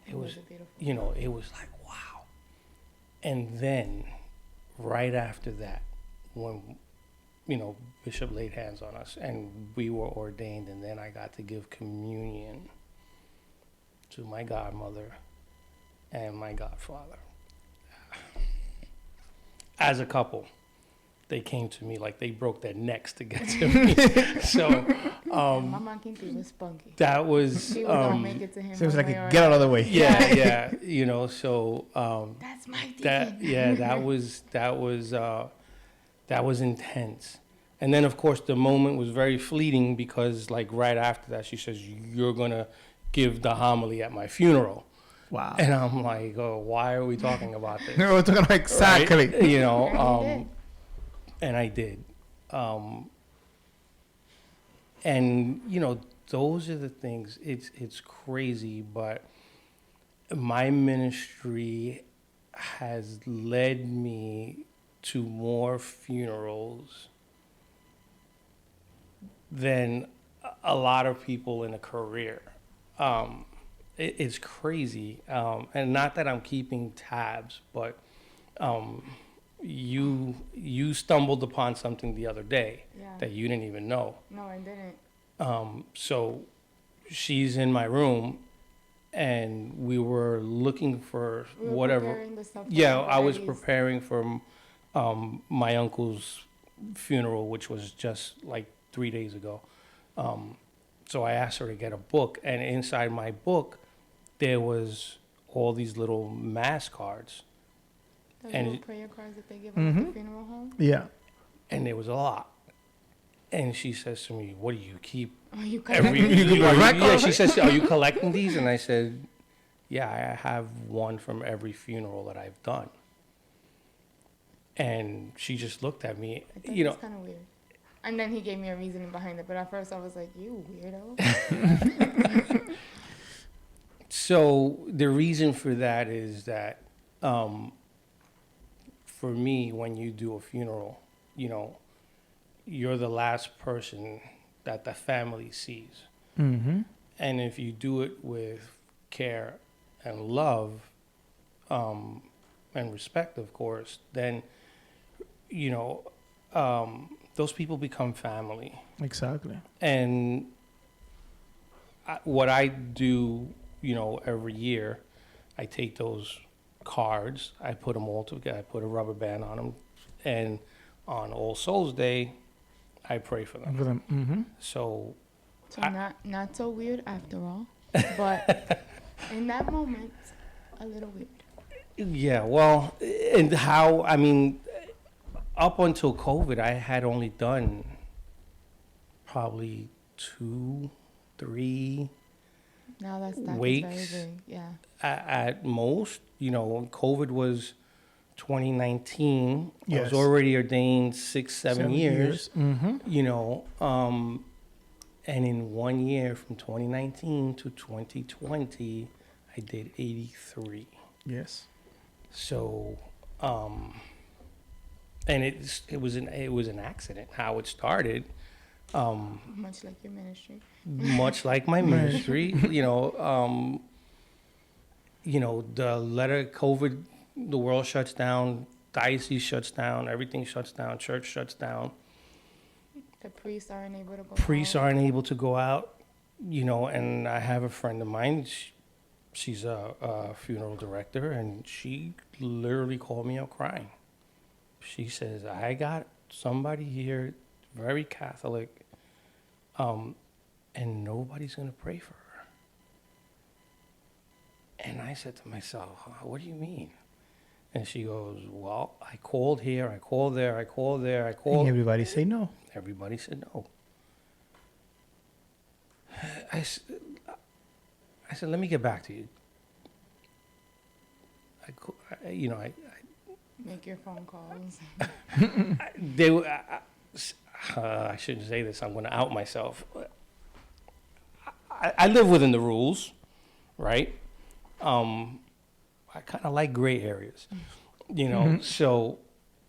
it was beautiful. It was like, wow. And then right after that, when Bishop laid hands on us and we were ordained, and then I got to give communion to my godmother and my godfather. As a couple, they came to me like they broke their necks to get to me. So Mama Kinty was spunky. that was She was gonna make it to him. So it was like, one way or get out of the way. yeah. So that's my Deacon. that was intense. And then, of course, the moment was very fleeting because, like, right after that, she says, "You're going to give the homily at my funeral." Wow. And I'm like, "Oh, why are we talking about this?" We're talking about exactly. Right? And I did. And, those are the things. It's crazy, but my ministry has led me to more funerals than a lot of people in a career. It's crazy. And not that I'm keeping tabs, but you stumbled upon something the other day that you didn't even know. No, I didn't. So she's in my room, and we were looking for whatever. Preparing the stuff I was preparing for my uncle's funeral, which was just like 3 days ago. So I asked her to get a book, and inside my book, there was all these little mass cards. Those and little prayer cards that they give at the funeral home. Yeah. And there was a lot. And she says to me, "What do you keep?" Oh, you She says, "Are you collecting these?" And I said, "Yeah, I have one from every funeral that I've done." And she just looked at me, It's kind of weird. And then he gave me a reasoning behind it, but at first I was like, "You weirdo." So the reason for that is that, for me, when you do a funeral, you're the last person that the family sees. Mm-hmm. And if you do it with care and love, and respect, of course, then, those people become family. Exactly. And what I do, every year, I take those cards, I put them all together, I put a rubber band on them, and on All Souls Day, I pray for them. Mm-hmm. So not so weird after all, but in that moment, a little weird. yeah, well, and up until COVID, I had only done probably 2, 3 Now that's wakes very big. Yeah. at most. COVID was 2019. I Yes. was already ordained 7 years. Mm-hmm. And in 1 year, from 2019 to 2020, I did 83. Yes. So, and it was an accident how it started. Much like your ministry. Much like my ministry, the letter COVID, the world shuts down, diocese shuts down, everything shuts down, church shuts down. The priests aren't able to go Priests out. aren't able to go out, and I have a friend of mine, she's a funeral director, and she literally called me out crying. She says, "I got somebody here, very Catholic, and nobody's going to pray for her. And I said to myself, what do you mean? And she goes, well, I called here, I called there, I called there, I called. And everybody say no. Everybody said no. I said, let me get back to you. I Make your phone calls. I shouldn't say this. I'm going to out myself. I live within the rules, right? I kind of like gray areas, So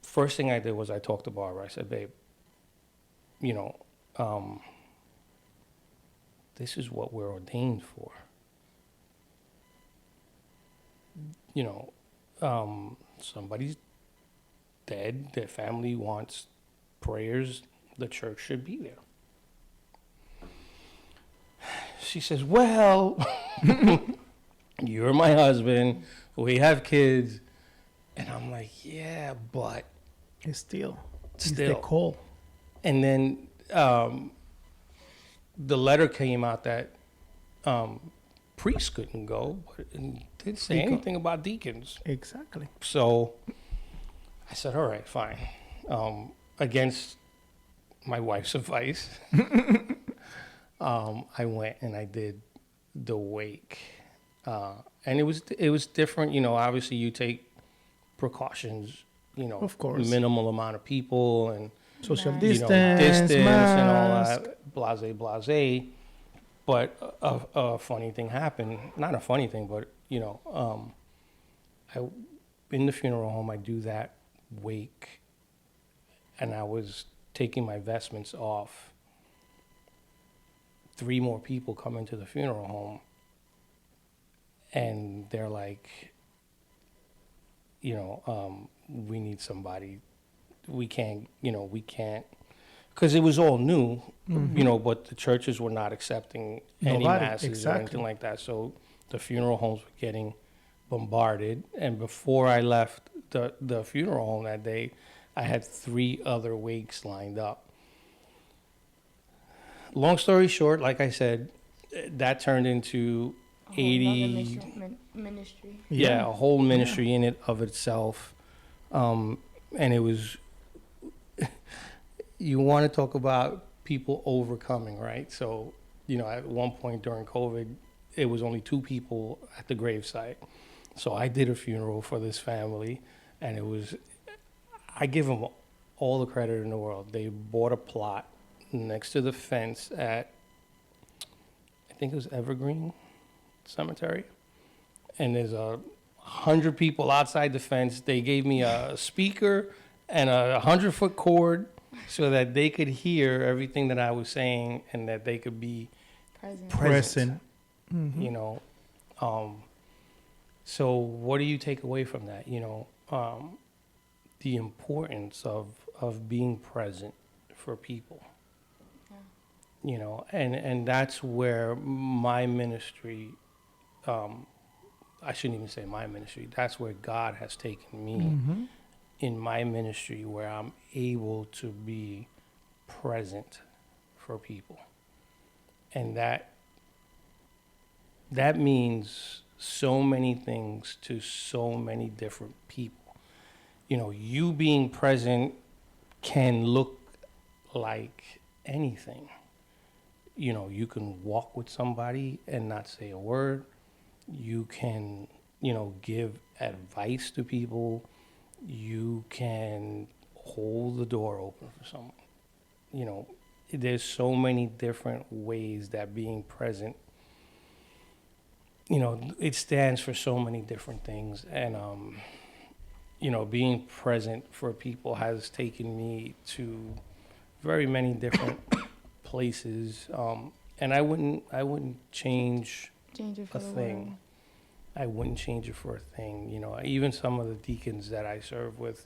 first thing I did was I talked to Barbara. I said, babe, this is what we're ordained for. Somebody's dead, their family wants prayers, the church should be there. She says, well, you're my husband, we have kids. And I'm like, yeah, but It's still. Still. It's the call. And then the letter came out that priests couldn't go, but it didn't say anything about deacons. Exactly. So I said, all right, fine. Against my wife's advice, I went and I did the wake. And it was different. Obviously you take precautions, Of course. minimal amount of people and Social Right. distance, distance and all mask. that, blase. But a funny thing happened. Not a funny thing, but I in the funeral home I do that wake, and I was taking my vestments off. 3 more people come into the funeral home, and they're like, we need somebody. We can't, because it was all new, but the churches were not accepting any Nobody, masses exactly. or anything like that. So the funeral homes were getting bombarded. And before I left the funeral home that day, I had 3 other wakes lined up. Long story short, like I said, that turned into A whole 80. nother ministry. Yeah, a whole ministry in it of itself. And it was, you want to talk about people overcoming, right? So, at one point during COVID, it was only 2 people at the gravesite. So I did a funeral for this family, and I give them all the credit in the world. They bought a plot next to the fence at, I think it was Evergreen Cemetery. And there's 100 people outside the fence. They gave me a speaker and a 100-foot cord so that they could hear everything that I was saying and that they could be Present. Present. So what do you take away from that? The importance of being present for people. And that's where my ministry, I shouldn't even say my ministry, that's where God has taken me in my ministry, where I'm able to be present for people. And that means so many things to so many different people. You being present can look like anything. You can walk with somebody and not say a word. You can, give advice to people. You can hold the door open for someone. There's so many different ways that being present, it stands for so many different things. And, being present for people has taken me to very many different places. And I wouldn't change Change it for a the thing. world. I wouldn't change it for a thing. Even some of the deacons that I serve with,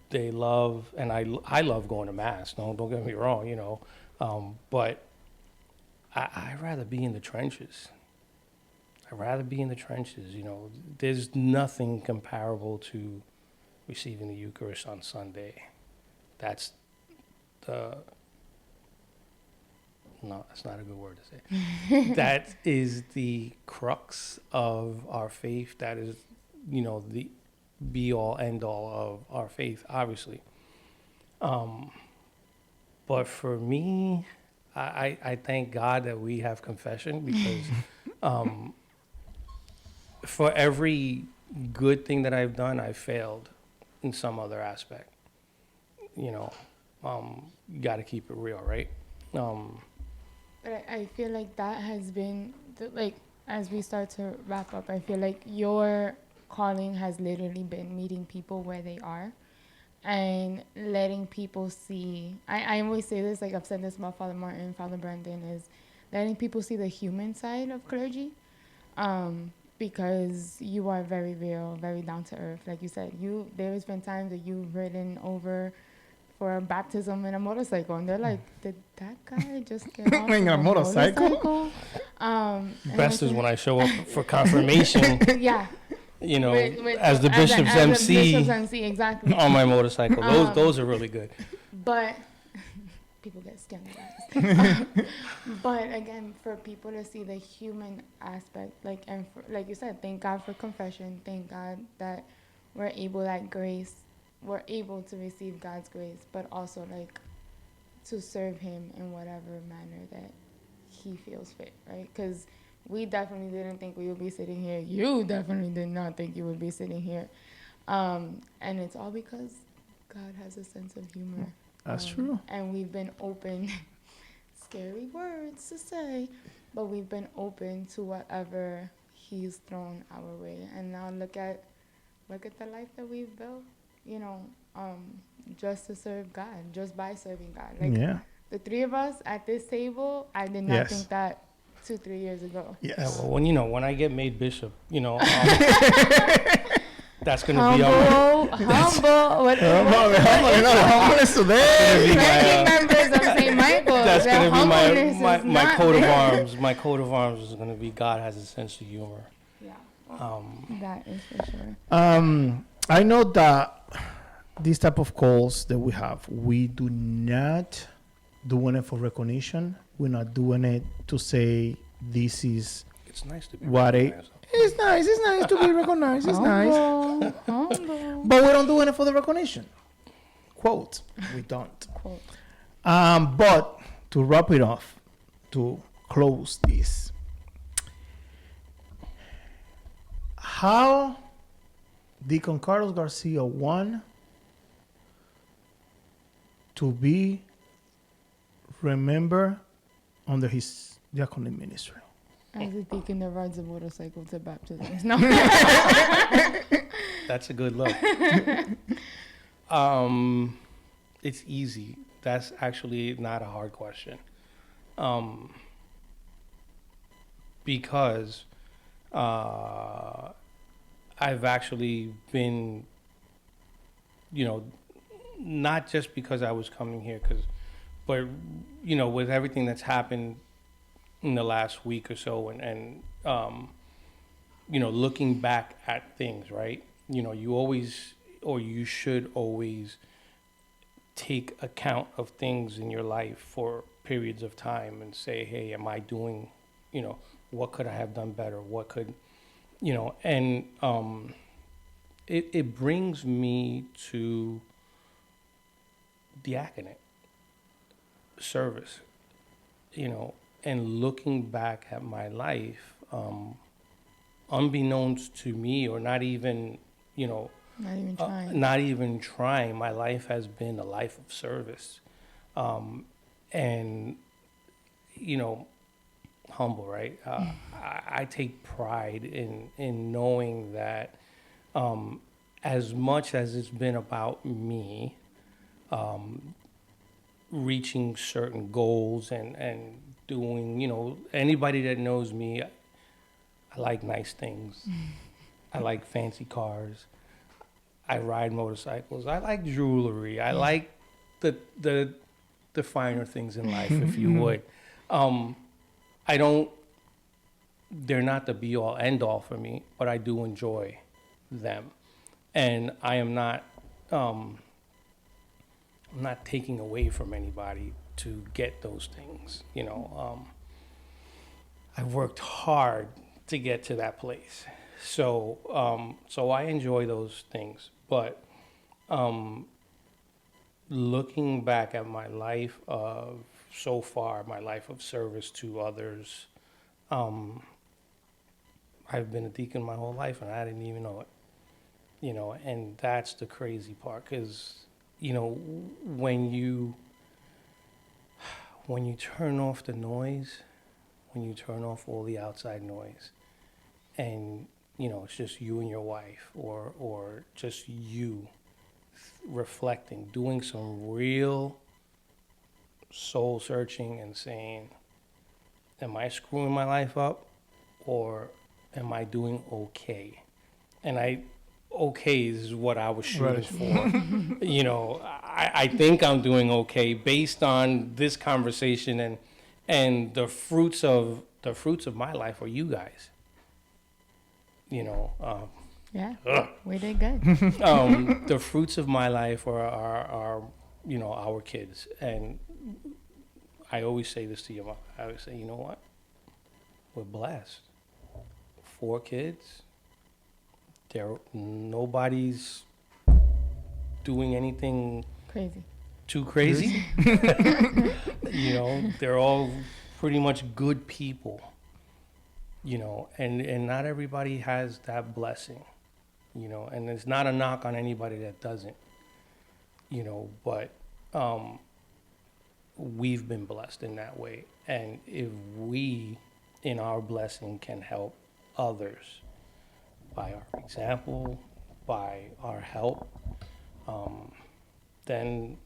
they love, and I love going to mass. Don't get me wrong, but I'd rather be in the trenches. I'd rather be in the trenches. There's nothing comparable to receiving the Eucharist on Sunday. That's no, that's not a good word to say. That is the crux of our faith. That is, the be all end all of our faith, obviously. But for me, I thank God that we have confession because for every good thing that I've done, I've failed in some other aspect. You got to keep it real, right? But I feel like that has been, like, as we start to wrap up, I feel like your calling has literally been meeting people where they are and letting people see. I always say this, like I've said this about Father Martin, Father Brendan, is letting people see the human side of clergy. Because you are very real, very down to earth. Like you said, there's been times that you've ridden over for a baptism in a motorcycle, and they're like, "Did that guy just get off In of a motorcycle?" Best is when I show up for confirmation. Yeah. As the bishop's MC. Bishop's MC, exactly. On my motorcycle. Those are really good. But people get scandalized. But again, for people to see the human aspect, like you said, thank God for confession. Thank God that we're able to receive God's grace, but also like to serve Him in whatever manner that He feels fit, right? Because we definitely didn't think we would be sitting here. You definitely did not think you would be sitting here. And it's all because God has a sense of humor. That's true. And we've been open, scary words to say, but we've been open to whatever He's thrown our way. And now look at the life that we've built, just to serve God, just by serving God. Like the three of us at this table, I did not think that 2-3 years ago. Yes. Yeah, well, when I get made bishop, that's going to be humble. Members of St. Michael. That's going to be my coat of arms. My coat of arms is going to be God has a sense of humor. Yeah. That is for sure. I know that these type of calls that we have, we do not doing it for recognition. We're not doing it to say this is. It's nice to be recognized. It's nice to be recognized. It's nice. But we don't do it for the recognition. Quote. We don't. Quote. But to wrap it off, to close this, how Deacon Carlos Garcia won to be remembered under his diaconate ministry. As a deacon that rides a motorcycle to baptisms. No. That's a good look. It's easy. That's actually not a hard question. Because I've actually been, not just because I was coming here, but with everything that's happened in the last week or so, and looking back at things, right? You always, or you should always, take account of things in your life for periods of time and say, hey, am I doing, what could I have done better? What could, and it brings me to diaconate service, and looking back at my life, unbeknownst to me, or not even trying, my life has been a life of service. And, humble, right? I take pride in knowing that as much as it's been about me, reaching certain goals and doing, anybody that knows me, I like nice things. I like fancy cars. I ride motorcycles. I like jewelry. I like the finer things in life, if you would. They're not the be all end all for me, but I do enjoy them. And I am not, I'm not taking away from anybody to get those things. I worked hard to get to that place. So I enjoy those things. But looking back at my life of so far, my life of service to others, I've been a deacon my whole life and I didn't even know it. And that's the crazy part, because, when you turn off the noise, when you turn off all the outside noise, and, it's just you and your wife, or just you reflecting, doing some real soul searching and saying, am I screwing my life up, or am I doing okay? And okay is what I was shooting for. I think I'm doing okay based on this conversation, and the fruits of my life are you guys. Yeah, we did good. The fruits of my life are our kids. And I always say this to your mom. I always say, you know what? We're blessed. 4 kids. Nobody's doing anything Crazy. too crazy. They're all pretty much good people. And not everybody has that blessing. And it's not a knock on anybody that doesn't. But we've been blessed in that way. And if we, in our blessing, can help others by our example, by our help, then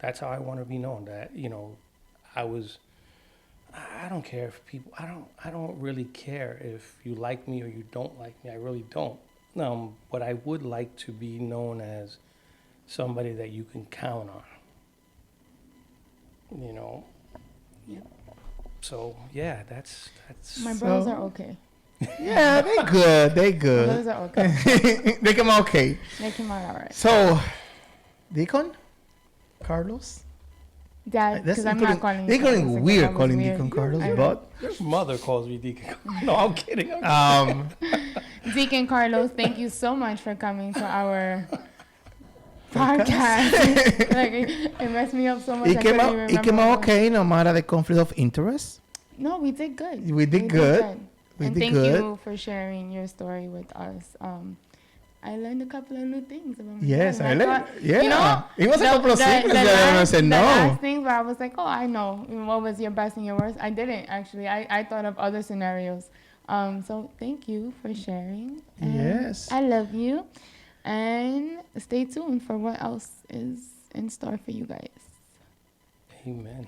that's how I want to be known. That I don't care if people. I don't really care if you like me or you don't like me. I really don't. But I would like to be known as somebody that you can count on. Yep. So yeah, that's. My brothers are okay. Yeah, they good. They My good. brothers are okay. They come out okay. They came out all right. So, Deacon, Carlos. Dad, because I'm not calling you They're Carlos, going like, weird that was calling weird. Deacon Carlos, I know. but Your mother calls me Deacon. No, I'm kidding. Deacon Carlos, thank you so much for coming to our podcast. Like, it messed me up so much. it came out okay, no matter the conflict of interest. No, we did good. We did good. We And did thank good. you for sharing your story with us. I learned a couple of new things about my Yes, dad, I and learned. thought, Yeah, it was a couple of secrets that I said the no. last thing where I was like, oh, I know. What was your best and your worst? I didn't, actually. I thought of other scenarios. So thank you for sharing. And Yes. I love you. And stay tuned for what else is in store for you guys. Amen.